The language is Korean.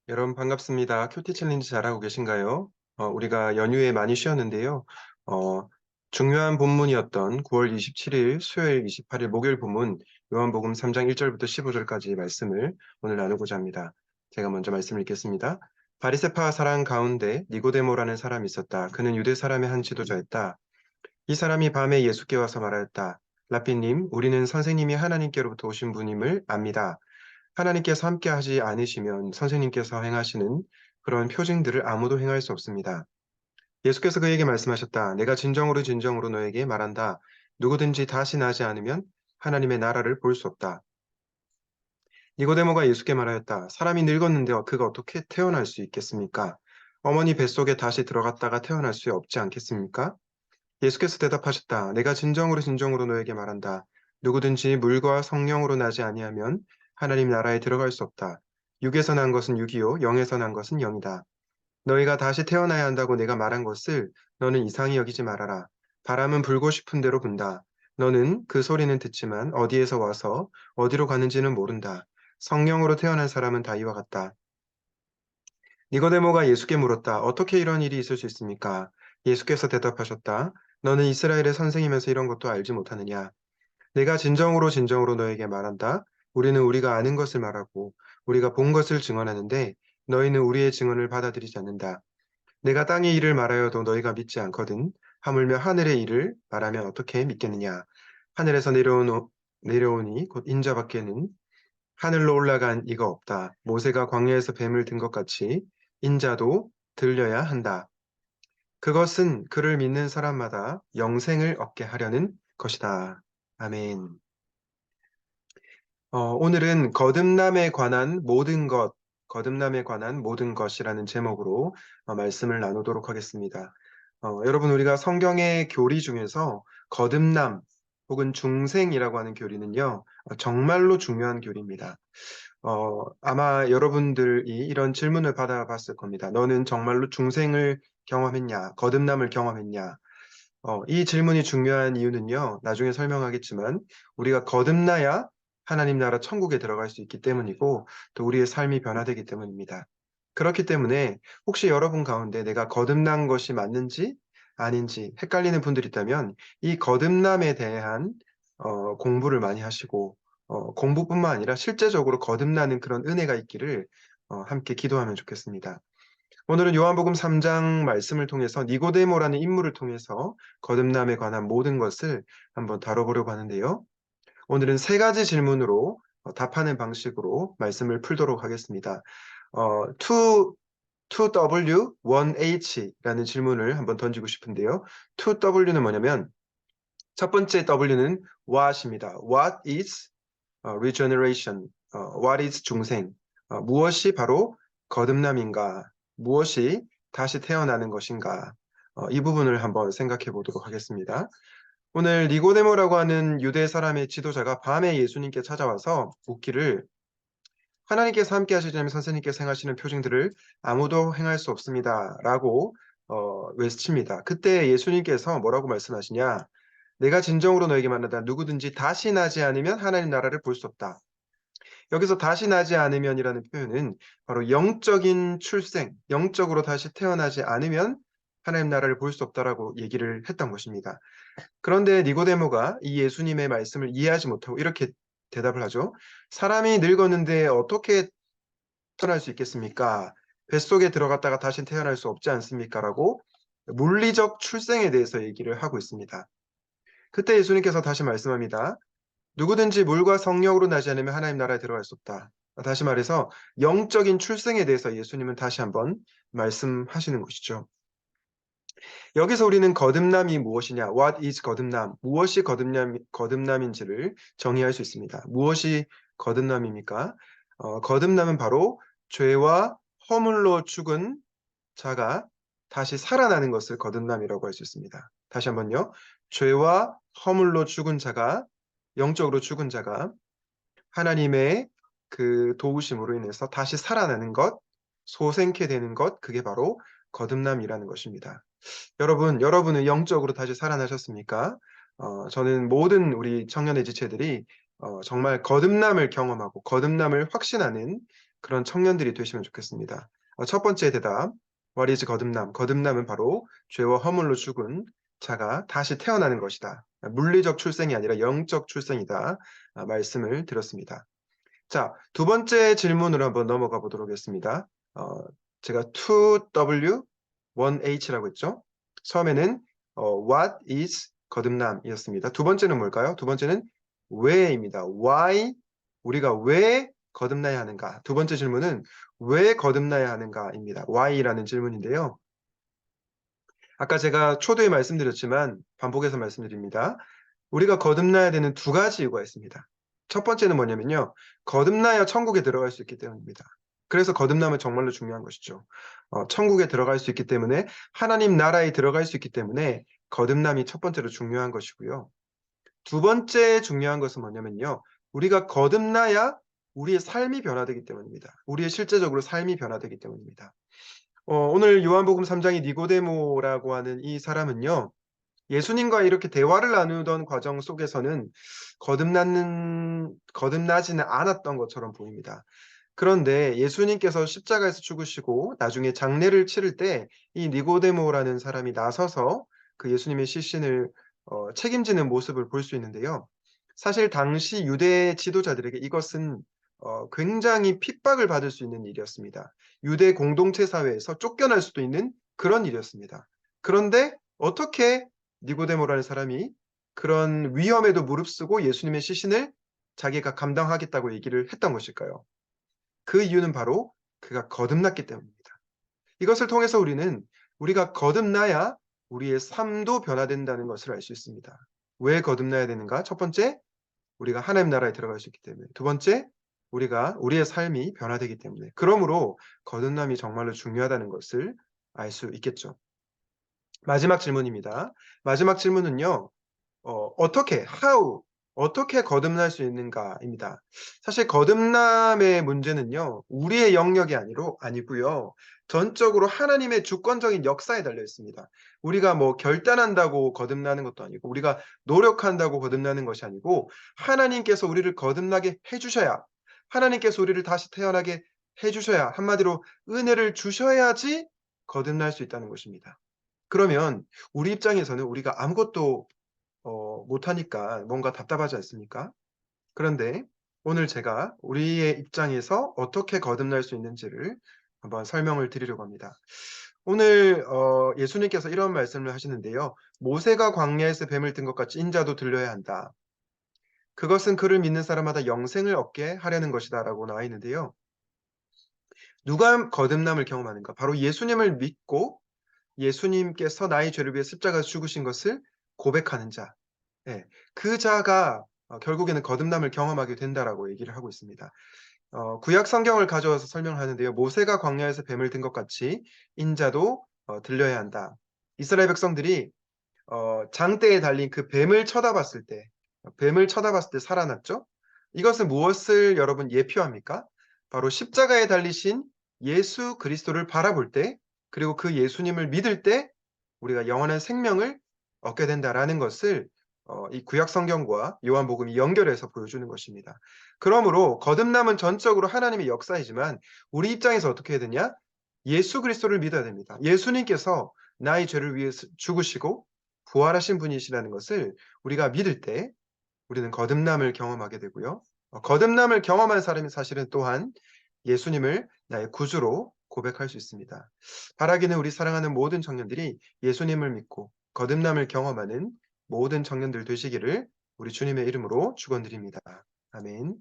여러분 반갑습니다. 큐티 챌린지 잘하고 계신가요? 우리가 연휴에 많이 쉬었는데요. 어, 중요한 본문이었던 9월 27일 수요일 28일 목요일 본문 요한복음 3장 1절부터 15절까지 말씀을 오늘 나누고자 합니다. 제가 먼저 말씀을 읽겠습니다. 바리새파 사람 가운데 니고데모라는 사람이 있었다. 그는 유대 사람의 한 지도자였다. 이 사람이 밤에 예수께 와서 말하였다. 라삐님, 우리는 선생님이 하나님께로부터 오신 분임을 압니다. 하나님께서 함께 하지 않으시면 선생님께서 행하시는 그런 표징들을 아무도 행할 수 없습니다. 예수께서 그에게 말씀하셨다. 내가 진정으로 진정으로 너에게 말한다. 누구든지 다시 나지 않으면 하나님의 나라를 볼 수 없다. 니고데모가 예수께 말하였다. 사람이 늙었는데 그가 어떻게 태어날 수 있겠습니까? 어머니 뱃속에 다시 들어갔다가 태어날 수 없지 않겠습니까? 예수께서 대답하셨다. 내가 진정으로 진정으로 너에게 말한다. 누구든지 물과 성령으로 나지 아니하면 하나님 나라에 들어갈 수 없다. 육에서 난 것은 육이요 영에서 난 것은 영이다. 너희가 다시 태어나야 한다고 내가 말한 것을 너는 이상히 여기지 말아라. 바람은 불고 싶은 대로 분다. 너는 그 소리는 듣지만 어디에서 와서 어디로 가는지는 모른다. 성령으로 태어난 사람은 다 이와 같다. 니고데모가 예수께 물었다. 어떻게 이런 일이 있을 수 있습니까? 예수께서 대답하셨다. 너는 이스라엘의 선생이면서 이런 것도 알지 못하느냐? 내가 진정으로 진정으로 너에게 말한다. 우리는 우리가 아는 것을 말하고 우리가 본 것을 증언하는데 너희는 우리의 증언을 받아들이지 않는다. 내가 땅의 일을 말하여도 너희가 믿지 않거든. 하물며 하늘의 일을 말하면 어떻게 믿겠느냐? 하늘에서 내려오니 곧 인자밖에는 하늘로 올라간 이가 없다. 모세가 광야에서 뱀을 든 것 같이 인자도 들려야 한다. 그것은 그를 믿는 사람마다 영생을 얻게 하려는 것이다. 아멘. 오늘은 거듭남에 관한 모든 것이라는 제목으로 말씀을 나누도록 하겠습니다. 여러분, 우리가 성경의 교리 중에서 거듭남 혹은 중생이라고 하는 교리는요, 정말로 중요한 교리입니다. 아마 여러분들이 이런 질문을 받아봤을 겁니다. 너는 정말로 중생을 경험했냐? 거듭남을 경험했냐? 이 질문이 중요한 이유는요, 나중에 설명하겠지만, 우리가 거듭나야 하나님 나라 천국에 들어갈 수 있기 때문이고, 또 우리의 삶이 변화되기 때문입니다. 그렇기 때문에 혹시 여러분 가운데 내가 거듭난 것이 맞는지 아닌지 헷갈리는 분들이 있다면, 이 거듭남에 대한 공부를 많이 하시고, 공부뿐만 아니라 실제적으로 거듭나는 그런 은혜가 있기를 함께 기도하면 좋겠습니다. 오늘은 요한복음 3장 말씀을 통해서 니고데모라는 인물을 통해서 거듭남에 관한 모든 것을 한번 다뤄보려고 하는데요. 오늘은 세 가지 질문으로 답하는 방식으로 말씀을 풀도록 하겠습니다. 2W, 1H라는 질문을 한번 던지고 싶은데요. 2W는 뭐냐면 첫 번째 W는 what입니다. What is regeneration? What is 중생? 무엇이 바로 거듭남인가? 무엇이 다시 태어나는 것인가? 이 부분을 한번 생각해 보도록 하겠습니다. 오늘 니고데모라고 하는 유대 사람의 지도자가 밤에 예수님께 찾아와서 묻기를 하나님께서 함께 하시려면 선생님께서 행하시는 표징들을 아무도 행할 수 없습니다. 라고 외칩니다. 그때 예수님께서 뭐라고 말씀하시냐? 내가 진정으로 너에게 말한다. 누구든지 다시 나지 않으면 하나님 나라를 볼 수 없다. 여기서 다시 나지 않으면이라는 표현은 바로 영적인 출생, 영적으로 다시 태어나지 않으면 하나님 나라를 볼 수 없다라고 얘기를 했던 것입니다. 그런데 니고데모가 이 예수님의 말씀을 이해하지 못하고 이렇게 대답을 하죠. 사람이 늙었는데 어떻게 태어날 수 있겠습니까? 뱃속에 들어갔다가 다시 태어날 수 없지 않습니까? 라고 물리적 출생에 대해서 얘기를 하고 있습니다. 그때 예수님께서 다시 말씀합니다. 누구든지 물과 성령으로 나지 않으면 하나님 나라에 들어갈 수 없다. 다시 말해서 영적인 출생에 대해서 예수님은 다시 한번 말씀하시는 것이죠. 여기서 우리는 거듭남이 무엇이냐? What is 거듭남? 무엇이 거듭남인지를 정의할 수 있습니다. 무엇이 거듭남입니까? 거듭남은 바로 죄와 허물로 죽은 자가 다시 살아나는 것을 거듭남이라고 할 수 있습니다. 다시 한번요. 죄와 허물로 죽은 자가 영적으로 죽은 자가 하나님의 그 도우심으로 인해서 다시 살아나는 것, 소생케 되는 것, 그게 바로 거듭남이라는 것입니다. 여러분은 영적으로 다시 살아나셨습니까? 저는 모든 우리 청년의 지체들이 정말 거듭남을 경험하고 거듭남을 확신하는 그런 청년들이 되시면 좋겠습니다. 첫 번째 대답, What is 거듭남? 거듭남은 바로 죄와 허물로 죽은 자가 다시 태어나는 것이다. 물리적 출생이 아니라 영적 출생이다. 말씀을 드렸습니다. 자, 두 번째 질문으로 한번 넘어가 보도록 하겠습니다. 제가 2W, 1H라고 했죠? 처음에는 What is 거듭남이었습니다. 두 번째는 뭘까요? 두 번째는 왜입니다. Why? 우리가 왜 거듭나야 하는가? 두 번째 질문은 왜 거듭나야 하는가입니다. Why라는 질문인데요. 아까 제가 초도에 말씀드렸지만 반복해서 말씀드립니다. 우리가 거듭나야 되는 두 가지 이유가 있습니다. 첫 번째는 뭐냐면요. 거듭나야 천국에 들어갈 수 있기 때문입니다. 그래서 거듭남은 정말로 중요한 것이죠. 천국에 들어갈 수 있기 때문에 하나님 나라에 들어갈 수 있기 때문에 거듭남이 첫 번째로 중요한 것이고요. 두 번째 중요한 것은 뭐냐면요. 우리가 거듭나야 우리의 삶이 변화되기 때문입니다. 우리의 실제적으로 삶이 변화되기 때문입니다. 오늘 요한복음 3장의 니고데모라고 하는 이 사람은요. 예수님과 이렇게 대화를 나누던 과정 속에서는 거듭나지는 않았던 것처럼 보입니다. 그런데 예수님께서 십자가에서 죽으시고 나중에 장례를 치를 때 이 니고데모라는 사람이 나서서 그 예수님의 시신을 책임지는 모습을 볼 수 있는데요. 사실 당시 유대 지도자들에게 이것은 굉장히 핍박을 받을 수 있는 일이었습니다. 유대 공동체 사회에서 쫓겨날 수도 있는 그런 일이었습니다. 그런데 어떻게 니고데모라는 사람이 그런 위험에도 무릅쓰고 예수님의 시신을 자기가 감당하겠다고 얘기를 했던 것일까요? 그 이유는 바로 그가 거듭났기 때문입니다. 이것을 통해서 우리가 거듭나야 우리의 삶도 변화된다는 것을 알 수 있습니다. 왜 거듭나야 되는가? 첫 번째, 우리가 하나님 나라에 들어갈 수 있기 때문에. 두 번째, 우리의 삶이 변화되기 때문에. 그러므로 거듭남이 정말로 중요하다는 것을 알 수 있겠죠. 마지막 질문입니다. 마지막 질문은요. 어떻게 거듭날 수 있는가입니다. 사실 거듭남의 문제는요, 우리의 영역이 아니고요, 전적으로 하나님의 주권적인 역사에 달려 있습니다. 우리가 뭐 결단한다고 거듭나는 것도 아니고, 우리가 노력한다고 거듭나는 것이 아니고, 하나님께서 우리를 거듭나게 해주셔야, 하나님께서 우리를 다시 태어나게 해주셔야, 한마디로 은혜를 주셔야지 거듭날 수 있다는 것입니다. 그러면 우리 입장에서는 우리가 아무것도 못하니까 뭔가 답답하지 않습니까? 그런데 오늘 제가 우리의 입장에서 어떻게 거듭날 수 있는지를 한번 설명을 드리려고 합니다. 오늘 예수님께서 이런 말씀을 하시는데요. 모세가 광야에서 뱀을 든 것 같이 인자도 들려야 한다. 그것은 그를 믿는 사람마다 영생을 얻게 하려는 것이다 라고 나와 있는데요. 누가 거듭남을 경험하는가? 바로 예수님을 믿고 예수님께서 나의 죄를 위해 십자가에서 죽으신 것을 고백하는 자. 예, 그 자가 결국에는 거듭남을 경험하게 된다라고 얘기를 하고 있습니다. 구약 성경을 가져와서 설명하는데요. 모세가 광야에서 뱀을 든 것 같이 인자도 들려야 한다. 이스라엘 백성들이 장대에 달린 그 뱀을 쳐다봤을 때 살아났죠. 이것은 무엇을 여러분 예표합니까? 바로 십자가에 달리신 예수 그리스도를 바라볼 때, 그리고 그 예수님을 믿을 때 우리가 영원한 생명을 얻게 된다라는 것을 이 구약 성경과 요한복음이 연결해서 보여주는 것입니다. 그러므로 거듭남은 전적으로 하나님의 역사이지만 우리 입장에서 어떻게 해야 되냐? 예수 그리스도를 믿어야 됩니다. 예수님께서 나의 죄를 위해 죽으시고 부활하신 분이시라는 것을 우리가 믿을 때 우리는 거듭남을 경험하게 되고요. 거듭남을 경험한 사람이 사실은 또한 예수님을 나의 구주로 고백할 수 있습니다. 바라기는 우리 사랑하는 모든 청년들이 예수님을 믿고 거듭남을 경험하는 모든 청년들 되시기를 우리 주님의 이름으로 축원드립니다. 아멘.